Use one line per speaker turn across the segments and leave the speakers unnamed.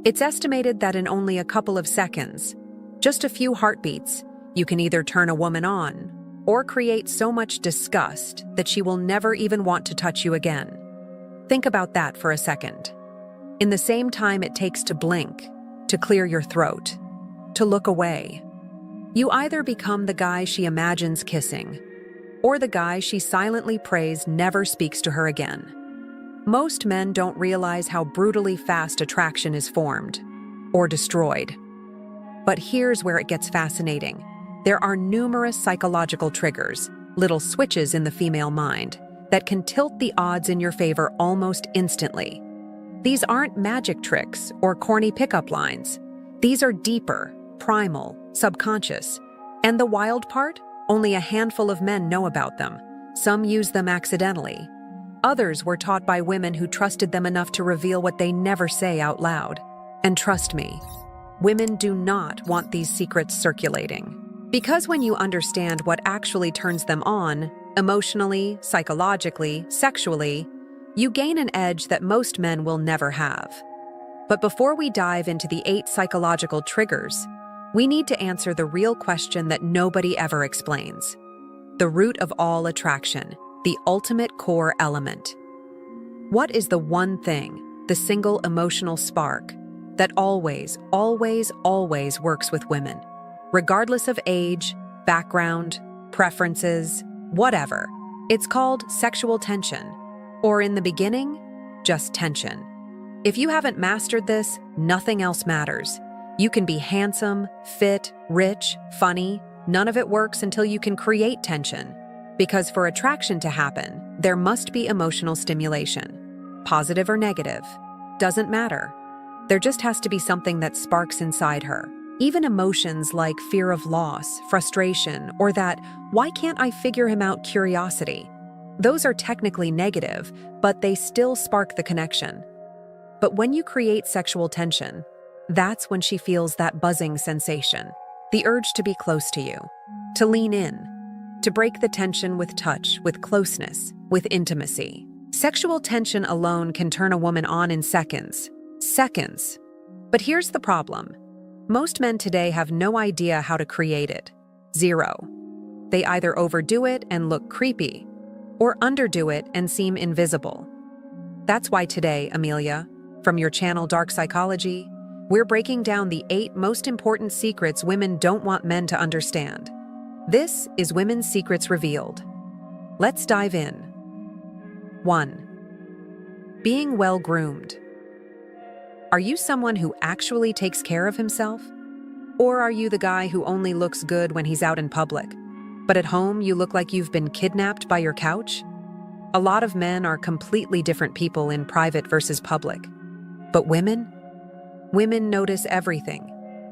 It's estimated that in only a couple of seconds, just a few heartbeats, you can either turn a woman on or create so much disgust that she will never even want to touch you again. Think about that for a second. In the same time it takes to blink, to clear your throat, to look away, you either become the guy she imagines kissing, or the guy she silently prays never speaks to her again. Most men don't realize how brutally fast attraction is formed or destroyed. But here's where it gets fascinating. There are numerous psychological triggers, little switches in the female mind, that can tilt the odds in your favor almost instantly. These aren't magic tricks or corny pickup lines. These are deeper, primal, subconscious. And the wild part? Only a handful of men know about them. Some use them accidentally. Others were taught by women who trusted them enough to reveal what they never say out loud. And trust me, women do not want these secrets circulating. Because when you understand what actually turns them on, emotionally, psychologically, sexually, you gain an edge that most men will never have. But before we dive into the 8 psychological triggers, we need to answer the real question that nobody ever explains. The root of all attraction, the ultimate core element. What is the one thing, the single emotional spark, that always, always, always works with women? Regardless of age, background, preferences, whatever. It's called sexual tension. Or in the beginning, just tension. If you haven't mastered this, nothing else matters. You can be handsome, fit, rich, funny. None of it works until you can create tension. Because for attraction to happen, there must be emotional stimulation. Positive or negative, doesn't matter. There just has to be something that sparks inside her. Even emotions like fear of loss, frustration, or that, why can't I figure him out curiosity? Those are technically negative, but they still spark the connection. But when you create sexual tension, that's when she feels that buzzing sensation, the urge to be close to you, to lean in, to break the tension with touch, with closeness, with intimacy. Sexual tension alone can turn a woman on in seconds. Seconds. But here's the problem. Most men today have no idea how to create it. Zero. They either overdo it and look creepy, or underdo it and seem invisible. That's why today, Amelia, from your channel Dark Psychology, we're breaking down the 8 most important secrets women don't want men to understand. This is Women's Secrets Revealed. Let's dive in. 1. Being well-groomed. Are you someone who actually takes care of himself? Or are you the guy who only looks good when he's out in public, but at home you look like you've been kidnapped by your couch? A lot of men are completely different people in private versus public. But women? Women notice everything.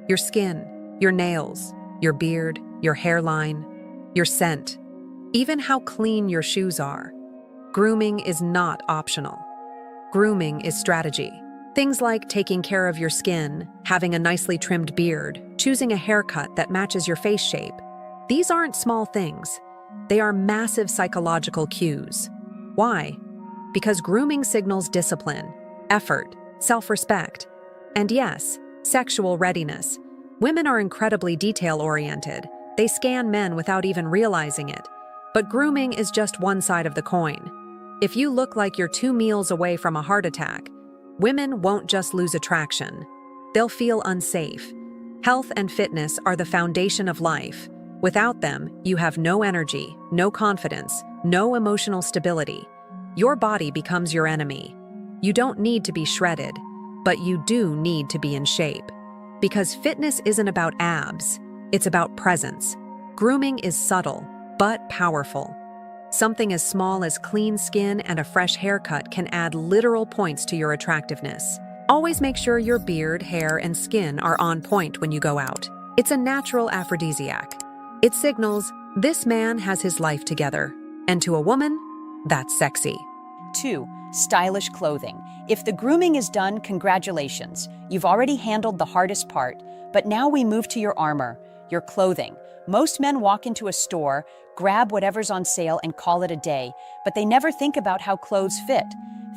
Your skin, your nails, your beard, your hairline, your scent, even how clean your shoes are. Grooming is not optional. Grooming is strategy. Things like taking care of your skin, having a nicely trimmed beard, choosing a haircut that matches your face shape. These aren't small things. They are massive psychological cues. Why? Because grooming signals discipline, effort, self-respect, and yes, sexual readiness. Women are incredibly detail-oriented. They scan men without even realizing it. But grooming is just one side of the coin. If you look like you're 2 meals away from a heart attack, women won't just lose attraction. They'll feel unsafe. Health and fitness are the foundation of life. Without them, you have no energy, no confidence, no emotional stability. Your body becomes your enemy. You don't need to be shredded, but you do need to be in shape. Because fitness isn't about abs, it's about presence. Grooming is subtle, but powerful. Something as small as clean skin and a fresh haircut can add literal points to your attractiveness. Always make sure your beard, hair, and skin are on point when you go out. It's a natural aphrodisiac. It signals, this man has his life together. And to a woman, that's sexy.
2. Stylish clothing. If the grooming is done, congratulations. You've already handled the hardest part. But now we move to your armor, your clothing. Most men walk into a store, grab whatever's on sale and call it a day, but they never think about how clothes fit.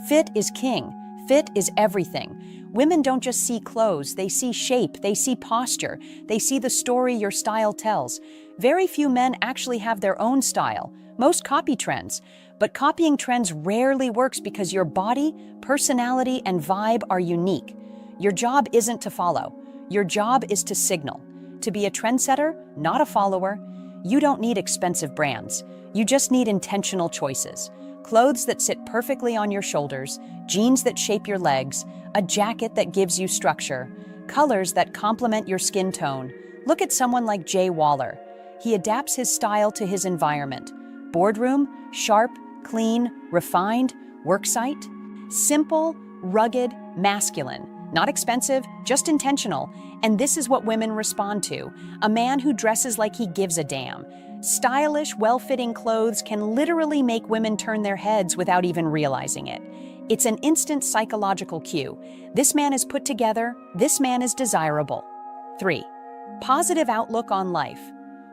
Fit is king. Fit is everything. Women don't just see clothes, they see shape, they see posture, they see the story your style tells. Very few men actually have their own style. Most copy trends. But copying trends rarely works because your body, personality, and vibe are unique. Your job isn't to follow. Your job is to signal. To be a trendsetter, not a follower. You don't need expensive brands. You just need intentional choices. Clothes that sit perfectly on your shoulders, jeans that shape your legs, a jacket that gives you structure, colors that complement your skin tone. Look at someone like Jay Waller. He adapts his style to his environment. Boardroom, sharp, clean, refined, worksite. Simple, rugged, masculine. Not expensive, just intentional. And this is what women respond to. A man who dresses like he gives a damn. Stylish, well-fitting clothes can literally make women turn their heads without even realizing it. It's an instant psychological cue. This man is put together, this man is desirable. 3. Positive outlook on life.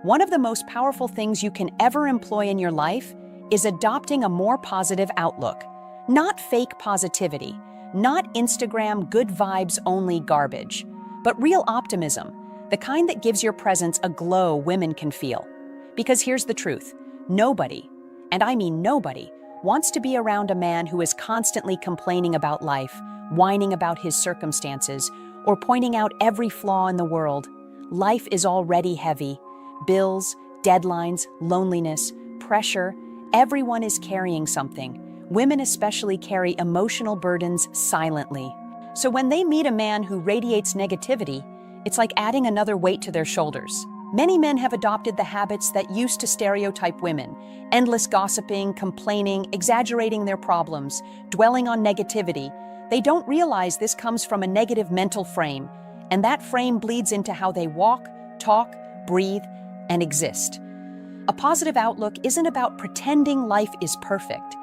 One of the most powerful things you can ever employ in your life is adopting a more positive outlook. Not fake positivity, not Instagram good vibes only garbage, but real optimism, the kind that gives your presence a glow women can feel. Because here's the truth, nobody, and I mean nobody, wants to be around a man who is constantly complaining about life, whining about his circumstances, or pointing out every flaw in the world. Life is already heavy. Bills, deadlines, loneliness, pressure, everyone is carrying something. Women especially carry emotional burdens silently. So when they meet a man who radiates negativity, it's like adding another weight to their shoulders. Many men have adopted the habits that used to stereotype women: endless gossiping, complaining, exaggerating their problems, dwelling on negativity. They don't realize this comes from a negative mental frame, and that frame bleeds into how they walk, talk, breathe, and exist. A positive outlook isn't about pretending life is perfect.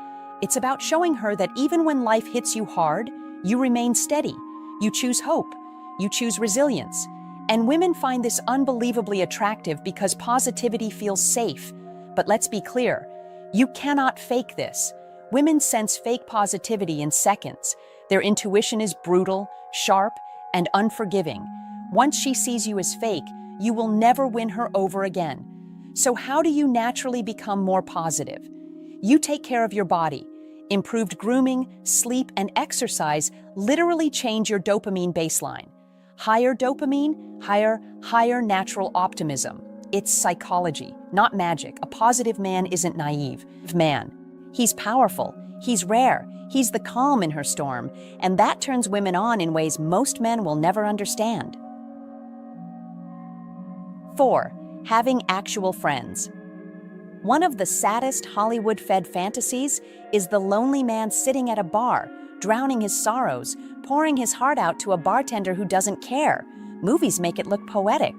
It's about showing her that even when life hits you hard, you remain steady. You choose hope. You choose resilience. And women find this unbelievably attractive because positivity feels safe. But let's be clear, you cannot fake this. Women sense fake positivity in seconds. Their intuition is brutal, sharp, and unforgiving. Once she sees you as fake, you will never win her over again. So how do you naturally become more positive? You take care of your body. Improved grooming, sleep, and exercise literally change your dopamine baseline. Higher dopamine, higher natural optimism. It's psychology, not magic. A positive man isn't naive. Man, he's powerful, he's rare, he's the calm in her storm, and that turns women on in ways most men will never understand. 4. Having actual friends. One of the saddest Hollywood-fed fantasies is the lonely man sitting at a bar, drowning his sorrows, pouring his heart out to a bartender who doesn't care. Movies make it look poetic.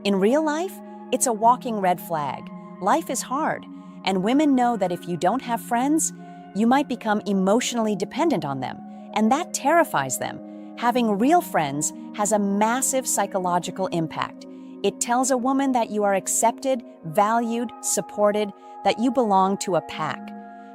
In real life, it's a walking red flag. Life is hard, and women know that if you don't have friends, you might become emotionally dependent on them, and that terrifies them. Having real friends has a massive psychological impact. It tells a woman that you are accepted, valued, supported, that you belong to a pack.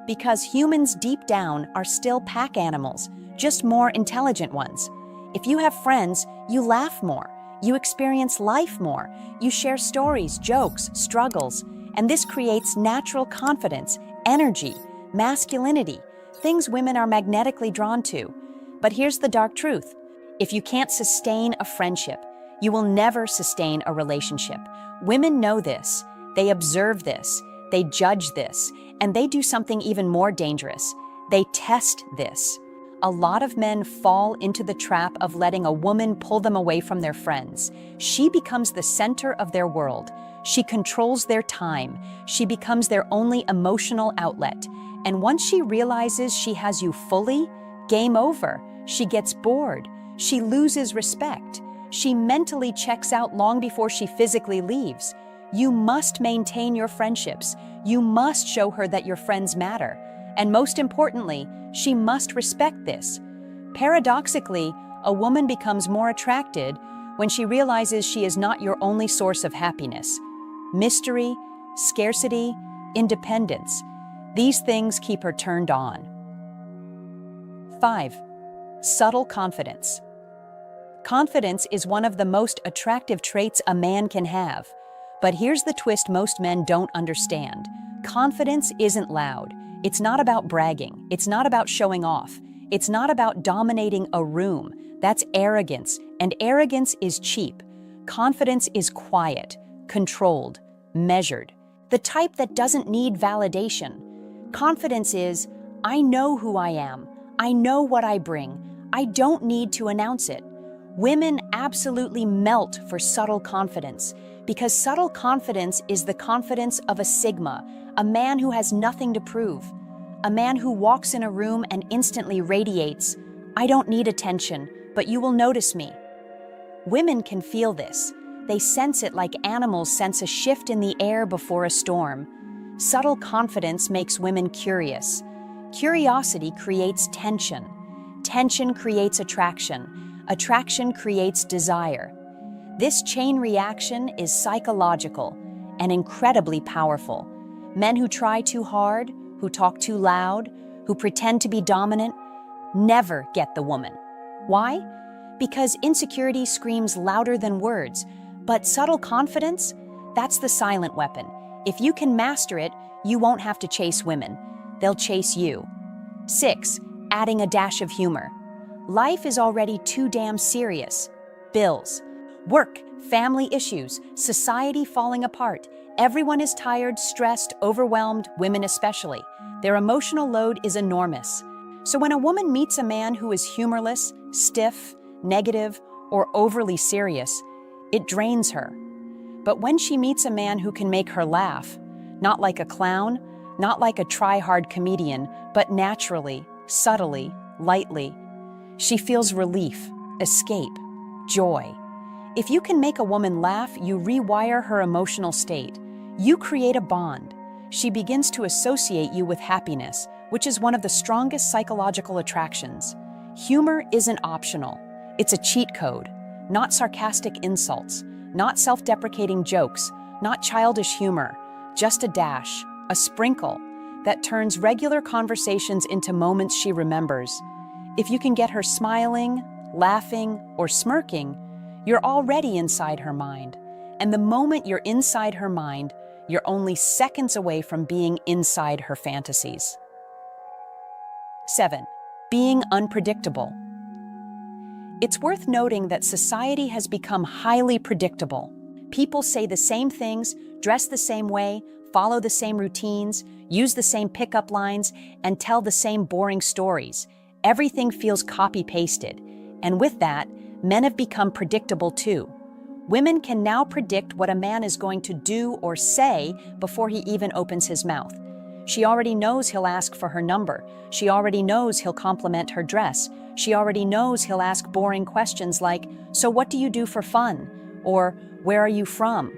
Because humans deep down are still pack animals, just more intelligent ones. If you have friends, you laugh more, you experience life more, you share stories, jokes, struggles, and this creates natural confidence, energy, masculinity, things women are magnetically drawn to. But here's the dark truth. If you can't sustain a friendship, you will never sustain a relationship. Women know this, they observe this, they judge this, and they do something even more dangerous. They test this. A lot of men fall into the trap of letting a woman pull them away from their friends. She becomes the center of their world. She controls their time. She becomes their only emotional outlet. And once she realizes she has you fully, game over. She gets bored. She loses respect. She mentally checks out long before she physically leaves. You must maintain your friendships. You must show her that your friends matter. And most importantly, she must respect this. Paradoxically, a woman becomes more attracted when she realizes she is not your only source of happiness. Mystery, scarcity, independence. These things keep her turned on. 5. Subtle confidence. Confidence is one of the most attractive traits a man can have. But here's the twist most men don't understand. Confidence isn't loud. It's not about bragging. It's not about showing off. It's not about dominating a room. That's arrogance, and arrogance is cheap. Confidence is quiet, controlled, measured. The type that doesn't need validation. Confidence is, I know who I am. I know what I bring. I don't need to announce it. Women absolutely melt for subtle confidence, because subtle confidence is the confidence of a Sigma, a man who has nothing to prove. A man who walks in a room and instantly radiates, I don't need attention, but you will notice me. Women can feel this. They sense it like animals sense a shift in the air before a storm. Subtle confidence makes women curious. Curiosity creates tension. Tension creates attraction. Attraction creates desire. This chain reaction is psychological and incredibly powerful. Men who try too hard, who talk too loud, who pretend to be dominant, never get the woman. Why? Because insecurity screams louder than words, but subtle confidence, that's the silent weapon. If you can master it, you won't have to chase women. They'll chase you. 6. Adding a dash of humor. Life is already too damn serious. Bills, work, family issues, society falling apart. Everyone is tired, stressed, overwhelmed, women especially. Their emotional load is enormous. So when a woman meets a man who is humorless, stiff, negative, or overly serious, it drains her. But when she meets a man who can make her laugh, not like a clown, not like a try-hard comedian, but naturally, subtly, lightly, she feels relief, escape, joy. If you can make a woman laugh, you rewire her emotional state. You create a bond. She begins to associate you with happiness, which is one of the strongest psychological attractions. Humor isn't optional. It's a cheat code. Not sarcastic insults, not self-deprecating jokes, not childish humor, just a dash, a sprinkle that turns regular conversations into moments she remembers. If you can get her smiling, laughing, or smirking, you're already inside her mind. And the moment you're inside her mind, you're only seconds away from being inside her fantasies. 7. Being unpredictable. It's worth noting that society has become highly predictable. People say the same things, dress the same way, follow the same routines, use the same pickup lines, and tell the same boring stories. Everything feels copy-pasted. And with that, men have become predictable too. Women can now predict what a man is going to do or say before he even opens his mouth. She already knows he'll ask for her number. She already knows he'll compliment her dress. She already knows he'll ask boring questions like, "So what do you do for fun?" Or, "Where are you from?"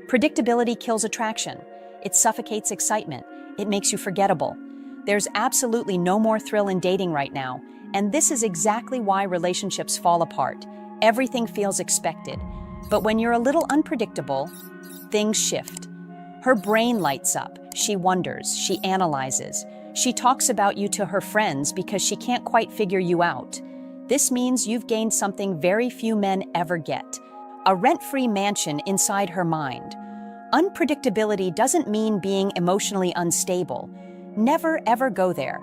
Predictability kills attraction. It suffocates excitement. It makes you forgettable. There's absolutely no more thrill in dating right now, and this is exactly why relationships fall apart. Everything feels expected. But when you're a little unpredictable, things shift. Her brain lights up. She wonders. She analyzes. She talks about you to her friends because she can't quite figure you out. This means you've gained something very few men ever get: a rent-free mansion inside her mind. Unpredictability doesn't mean being emotionally unstable. Never ever go there.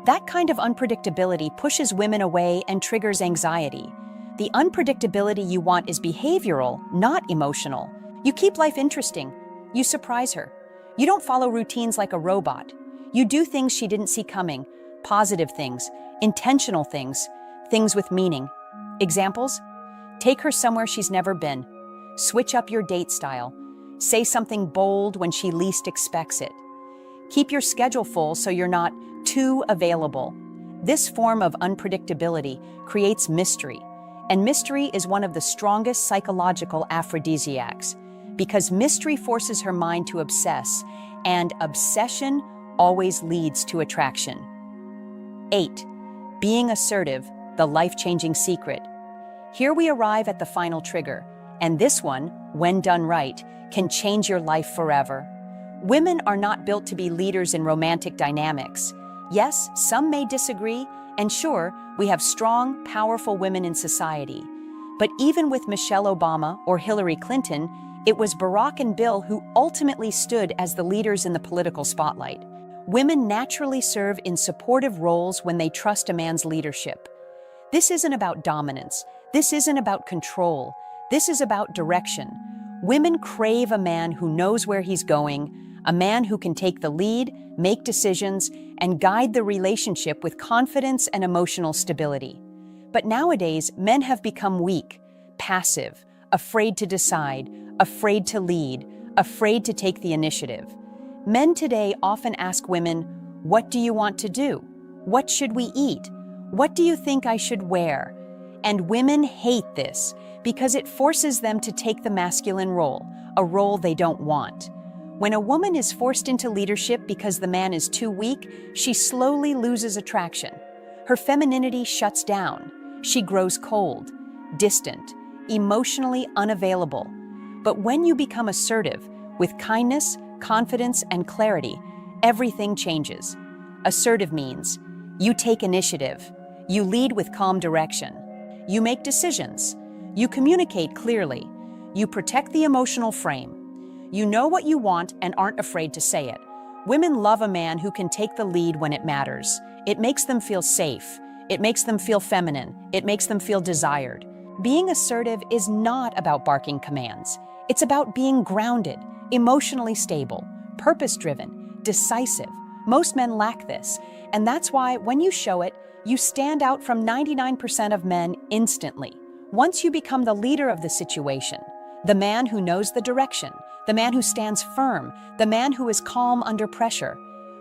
That kind of unpredictability pushes women away and triggers anxiety. The unpredictability you want is behavioral, not emotional. You keep life interesting. You surprise her. You don't follow routines like a robot. You do things she didn't see coming, positive things, intentional things, things with meaning. Examples? Take her somewhere she's never been. Switch up your date style. Say something bold when she least expects it. Keep your schedule full so you're not too available. This form of unpredictability creates mystery, and mystery is one of the strongest psychological aphrodisiacs, because mystery forces her mind to obsess, and obsession always leads to attraction. 8. Being assertive, the life-changing secret. Here we arrive at the final trigger, and this one, when done right, can change your life forever. Women are not built to be leaders in romantic dynamics. Yes, some may disagree, and sure, we have strong, powerful women in society. But even with Michelle Obama or Hillary Clinton, it was Barack and Bill who ultimately stood as the leaders in the political spotlight. Women naturally serve in supportive roles when they trust a man's leadership. This isn't about dominance. This isn't about control. This is about direction. Women crave a man who knows where he's going, a man who can take the lead, make decisions, and guide the relationship with confidence and emotional stability. But nowadays, men have become weak, passive, afraid to decide, afraid to lead, afraid to take the initiative. Men today often ask women, "What do you want to do? What should we eat? What do you think I should wear?" And women hate this because it forces them to take the masculine role, a role they don't want. When a woman is forced into leadership because the man is too weak, she slowly loses attraction. Her femininity shuts down. She grows cold, distant, emotionally unavailable. But when you become assertive, with kindness, confidence, and clarity, everything changes. Assertive means you take initiative, you lead with calm direction, you make decisions, you communicate clearly, you protect the emotional frame. You know what you want and aren't afraid to say it. Women love a man who can take the lead when it matters. It makes them feel safe. It makes them feel feminine. It makes them feel desired. Being assertive is not about barking commands. It's about being grounded, emotionally stable, purpose-driven, decisive. Most men lack this, and that's why when you show it, you stand out from 99% of men instantly. Once you become the leader of the situation, the man who knows the direction, the man who stands firm, the man who is calm under pressure,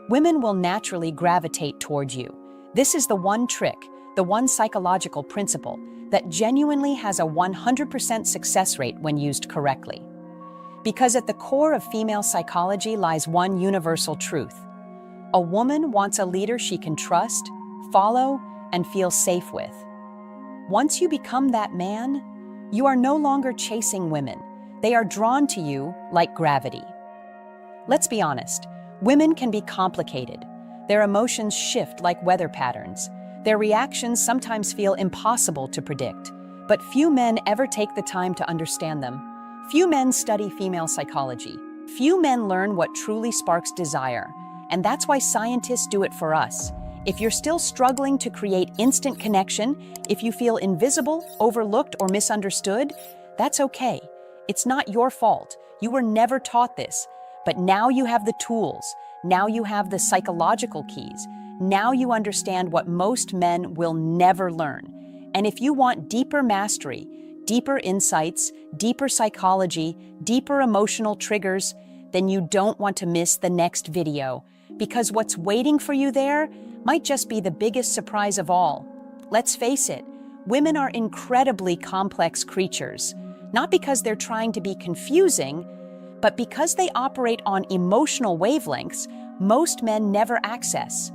women will naturally gravitate toward you. This is the one trick, the one psychological principle that genuinely has a 100% success rate when used correctly. Because at the core of female psychology lies one universal truth. A woman wants a leader she can trust, follow, and feel safe with. Once you become that man, you are no longer chasing women. They are drawn to you like gravity. Let's be honest, women can be complicated. Their emotions shift like weather patterns. Their reactions sometimes feel impossible to predict, but few men ever take the time to understand them. Few men study female psychology. Few men learn what truly sparks desire, and that's why scientists do it for us. If you're still struggling to create instant connection, if you feel invisible, overlooked, or misunderstood, that's okay. It's not your fault. You were never taught this. But now you have the tools. Now you have the psychological keys. Now you understand what most men will never learn. And if you want deeper mastery, deeper insights, deeper psychology, deeper emotional triggers, then you don't want to miss the next video, because what's waiting for you there might just be the biggest surprise of all. Let's face it, women are incredibly complex creatures, not because they're trying to be confusing, but because they operate on emotional wavelengths most men never access.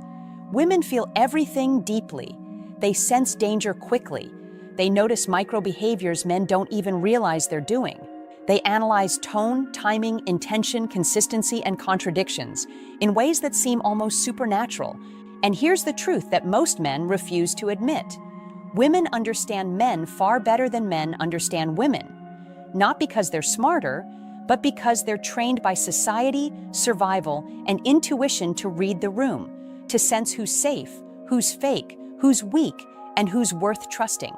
Women feel everything deeply. They sense danger quickly. They notice micro-behaviors men don't even realize they're doing. They analyze tone, timing, intention, consistency, and contradictions in ways that seem almost supernatural. And here's the truth that most men refuse to admit. Women understand men far better than men understand women. Not because they're smarter, but because they're trained by society, survival, and intuition to read the room, to sense who's safe, who's fake, who's weak, and who's worth trusting.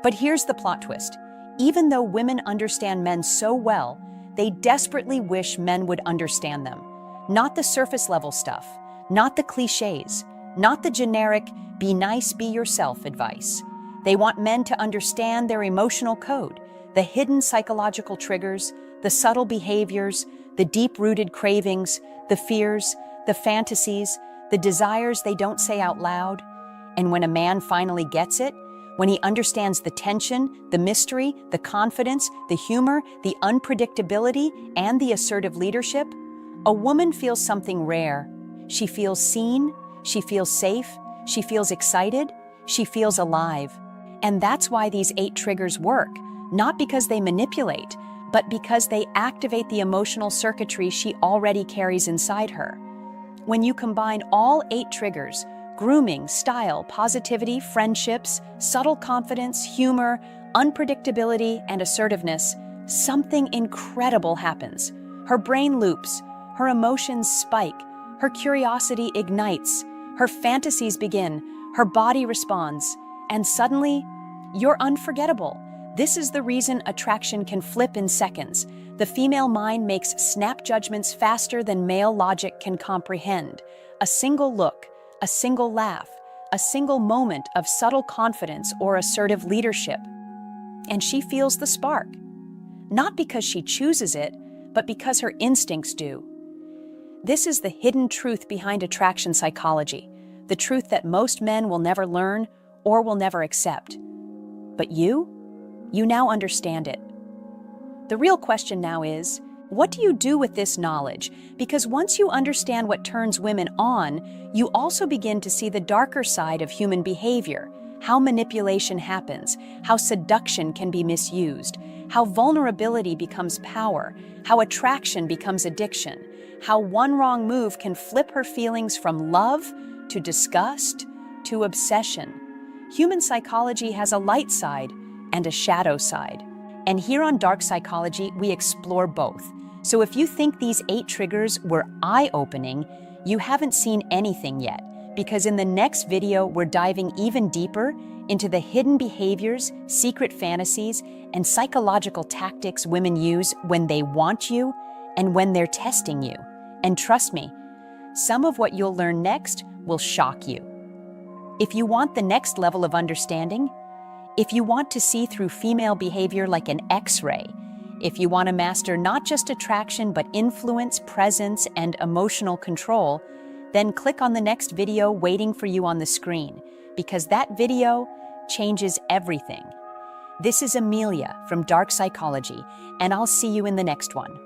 But here's the plot twist. Even though women understand men so well, they desperately wish men would understand them. Not the surface level stuff, not the cliches, not the generic, be nice, be yourself advice. They want men to understand their emotional code, the hidden psychological triggers, the subtle behaviors, the deep-rooted cravings, the fears, the fantasies, the desires they don't say out loud. And when a man finally gets it, when he understands the tension, the mystery, the confidence, the humor, the unpredictability, and the assertive leadership, a woman feels something rare. She feels seen, she feels safe, she feels excited, she feels alive. And that's why these 8 triggers work, not because they manipulate, but because they activate the emotional circuitry she already carries inside her. When you combine all 8 triggers, grooming, style, positivity, friendships, subtle confidence, humor, unpredictability, and assertiveness, something incredible happens. Her brain loops, her emotions spike, her curiosity ignites, her fantasies begin, her body responds, and suddenly, you're unforgettable. This is the reason attraction can flip in seconds. The female mind makes snap judgments faster than male logic can comprehend. A single look, a single laugh, a single moment of subtle confidence or assertive leadership, and she feels the spark. Not because she chooses it, but because her instincts do. This is the hidden truth behind attraction psychology, the truth that most men will never learn or will never accept. But you now understand it. The real question now is, what do you do with this knowledge? Because once you understand what turns women on, you also begin to see the darker side of human behavior, how manipulation happens, how seduction can be misused, how vulnerability becomes power, how attraction becomes addiction, how one wrong move can flip her feelings from love to disgust to obsession. Human psychology has a light side and a shadow side. And here on Dark Psychology, we explore both. So if you think these 8 triggers were eye-opening, you haven't seen anything yet, because in the next video, we're diving even deeper into the hidden behaviors, secret fantasies, and psychological tactics women use when they want you and when they're testing you. And trust me, some of what you'll learn next will shock you. If you want the next level of understanding, if you want to see through female behavior like an X-ray, if you want to master not just attraction but influence, presence, and emotional control, then click on the next video waiting for you on the screen, because that video changes everything. This is Amelia from Dark Psychology, and I'll see you in the next one.